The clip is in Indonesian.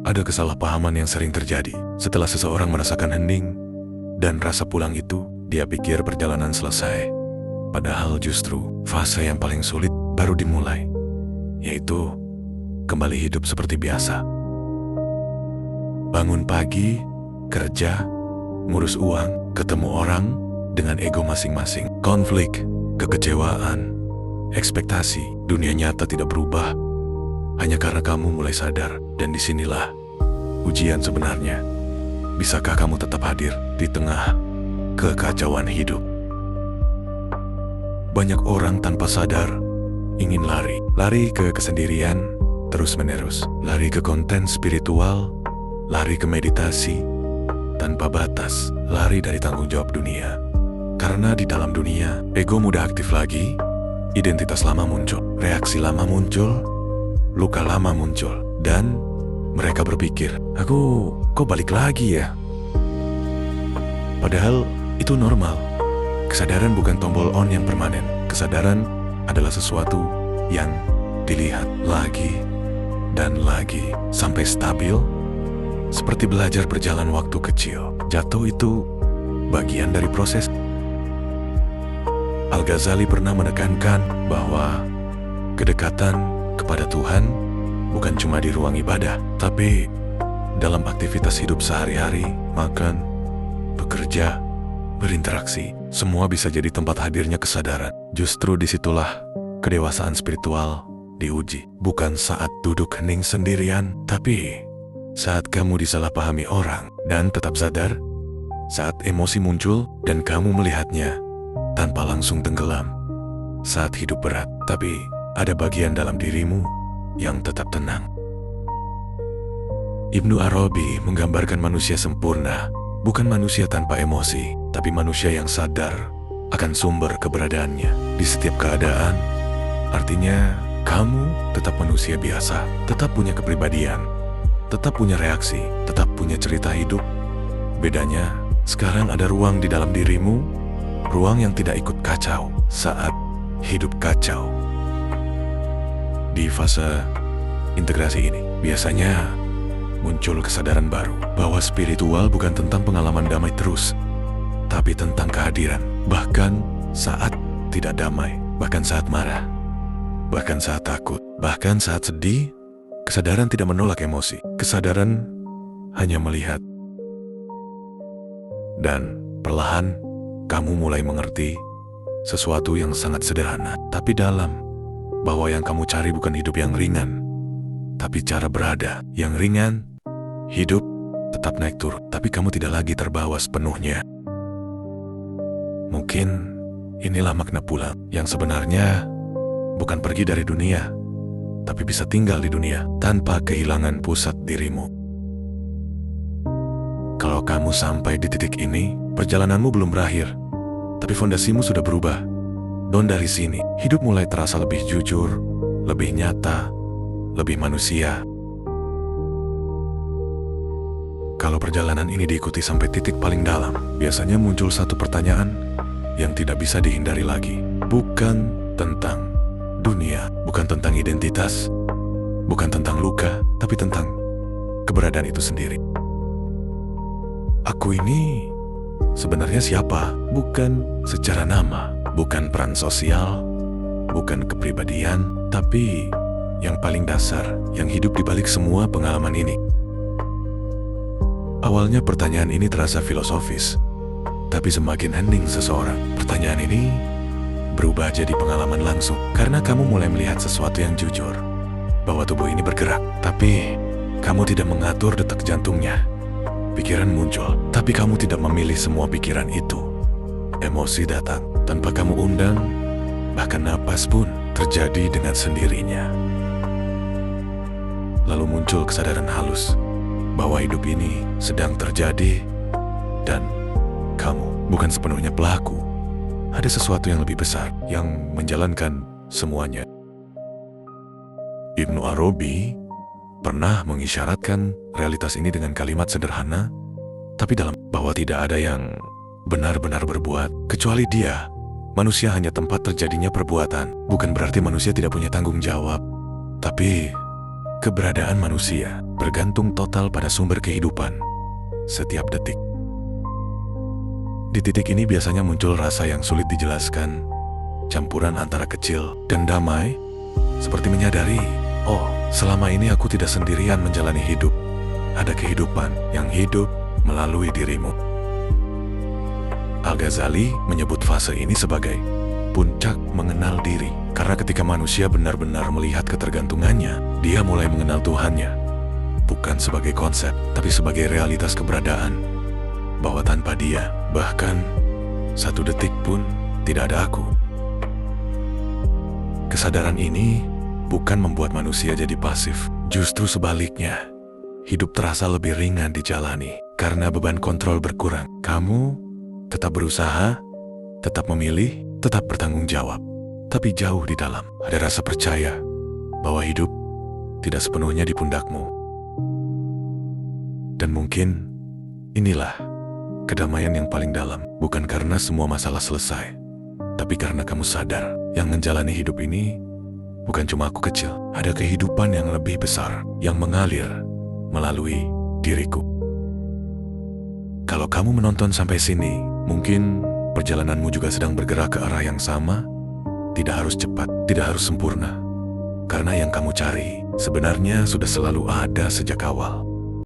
Ada kesalahpahaman yang sering terjadi. Setelah seseorang merasakan hening dan rasa pulang itu, dia pikir perjalanan selesai. Padahal justru fase yang paling sulit baru dimulai, yaitu kembali hidup seperti biasa. Bangun pagi, kerja, ngurus uang, ketemu orang dengan ego masing-masing, konflik, kekecewaan, ekspektasi. Dunia nyata tidak berubah hanya karena kamu mulai sadar. Dan disinilah ujian sebenarnya. Bisakah kamu tetap hadir di tengah kekacauan hidup? Banyak orang tanpa sadar ingin lari ke kesendirian terus-menerus, lari ke konten spiritual, lari ke meditasi tanpa batas, lari dari tanggung jawab dunia. Karena di dalam dunia, ego mudah aktif lagi, identitas lama muncul, reaksi lama muncul, luka lama muncul, dan mereka berpikir, aku kok balik lagi ya? Padahal itu normal. Kesadaran bukan tombol on yang permanen. Kesadaran adalah sesuatu yang dilihat lagi dan lagi sampai stabil. Seperti belajar berjalan waktu kecil. Jatuh itu bagian dari proses. Al-Ghazali pernah menekankan bahwa kedekatan kepada Tuhan bukan cuma di ruang ibadah, tapi dalam aktivitas hidup sehari-hari, makan, bekerja, berinteraksi. Semua bisa jadi tempat hadirnya kesadaran. Justru disitulah kedewasaan spiritual diuji. Bukan saat duduk hening sendirian, tapi saat kamu disalahpahami orang dan tetap sadar, saat emosi muncul dan kamu melihatnya tanpa langsung tenggelam. Saat hidup berat, tapi ada bagian dalam dirimu yang tetap tenang. Ibnu Arabi menggambarkan manusia sempurna, bukan manusia tanpa emosi, tapi manusia yang sadar akan sumber keberadaannya di setiap keadaan. Artinya, kamu tetap manusia biasa, tetap punya kepribadian, tetap punya reaksi, tetap punya cerita hidup. Bedanya, sekarang ada ruang di dalam dirimu, ruang yang tidak ikut kacau saat hidup kacau. Di fase integrasi ini, biasanya muncul kesadaran baru bahwa spiritual bukan tentang pengalaman damai terus, tapi tentang kehadiran, bahkan saat tidak damai, bahkan saat marah, bahkan saat takut, bahkan saat sedih. Kesadaran tidak menolak emosi, kesadaran hanya melihat. Dan perlahan, kamu mulai mengerti sesuatu yang sangat sederhana, tapi dalam. Bahwa yang kamu cari bukan hidup yang ringan, tapi cara berada yang ringan. Hidup tetap naik turun, tapi kamu tidak lagi terbawa sepenuhnya. Mungkin inilah makna pulang, yang sebenarnya bukan pergi dari dunia, tapi bisa tinggal di dunia tanpa kehilangan pusat dirimu. Kalau kamu sampai di titik ini, perjalananmu belum berakhir, tapi fondasimu sudah berubah. Dan dari sini, hidup mulai terasa lebih jujur, lebih nyata, lebih manusia. Kalau perjalanan ini diikuti sampai titik paling dalam, biasanya muncul satu pertanyaan yang tidak bisa dihindari lagi. Bukan tentang dunia, bukan tentang identitas, bukan tentang luka, tapi tentang keberadaan itu sendiri. Aku ini sebenarnya siapa? Bukan secara nama, bukan peran sosial, bukan kepribadian, tapi yang paling dasar, yang hidup di balik semua pengalaman ini. Awalnya pertanyaan ini terasa filosofis, tapi semakin hening seseorang, pertanyaan ini berubah jadi pengalaman langsung. Karena kamu mulai melihat sesuatu yang jujur, bahwa tubuh ini bergerak, tapi kamu tidak mengatur detak jantungnya. Pikiran muncul, tapi kamu tidak memilih semua pikiran itu. Emosi datang tanpa kamu undang, bahkan napas pun terjadi dengan sendirinya. Lalu muncul kesadaran halus bahwa hidup ini sedang terjadi dan kamu bukan sepenuhnya pelaku. Ada sesuatu yang lebih besar yang menjalankan semuanya. Ibnu Arabi pernah mengisyaratkan realitas ini dengan kalimat sederhana, tapi dalam, bahwa tidak ada yang benar-benar berbuat kecuali dia. Manusia hanya tempat terjadinya perbuatan. Bukan berarti manusia tidak punya tanggung jawab, tapi Keberadaan manusia bergantung total pada sumber kehidupan setiap detik. Di titik ini biasanya muncul rasa yang sulit dijelaskan, campuran antara kecil dan damai, seperti menyadari, oh, selama ini aku tidak sendirian menjalani hidup. Ada kehidupan yang hidup melalui dirimu. Al-Ghazali menyebut fase ini sebagai puncak mengenal diri, karena ketika manusia benar-benar melihat ketergantungannya, dia mulai mengenal Tuhannya, bukan sebagai konsep, tapi sebagai realitas keberadaan, bahwa tanpa dia, bahkan satu detik pun tidak ada aku. Kesadaran ini bukan membuat manusia jadi pasif, justru sebaliknya. Hidup terasa lebih ringan dijalani, karena beban kontrol berkurang. Kamu tetap berusaha, tetap memilih, tetap bertanggung jawab. Tapi jauh di dalam, ada rasa percaya bahwa hidup tidak sepenuhnya di pundakmu. Dan mungkin inilah kedamaian yang paling dalam, bukan karena semua masalah selesai, tapi karena kamu sadar yang menjalani hidup ini bukan cuma aku kecil. Ada kehidupan yang lebih besar yang mengalir melalui diriku. Kalau kamu menonton sampai sini, mungkin perjalananmu juga sedang bergerak ke arah yang sama. Tidak harus cepat, tidak harus sempurna, karena yang kamu cari sebenarnya sudah selalu ada sejak awal.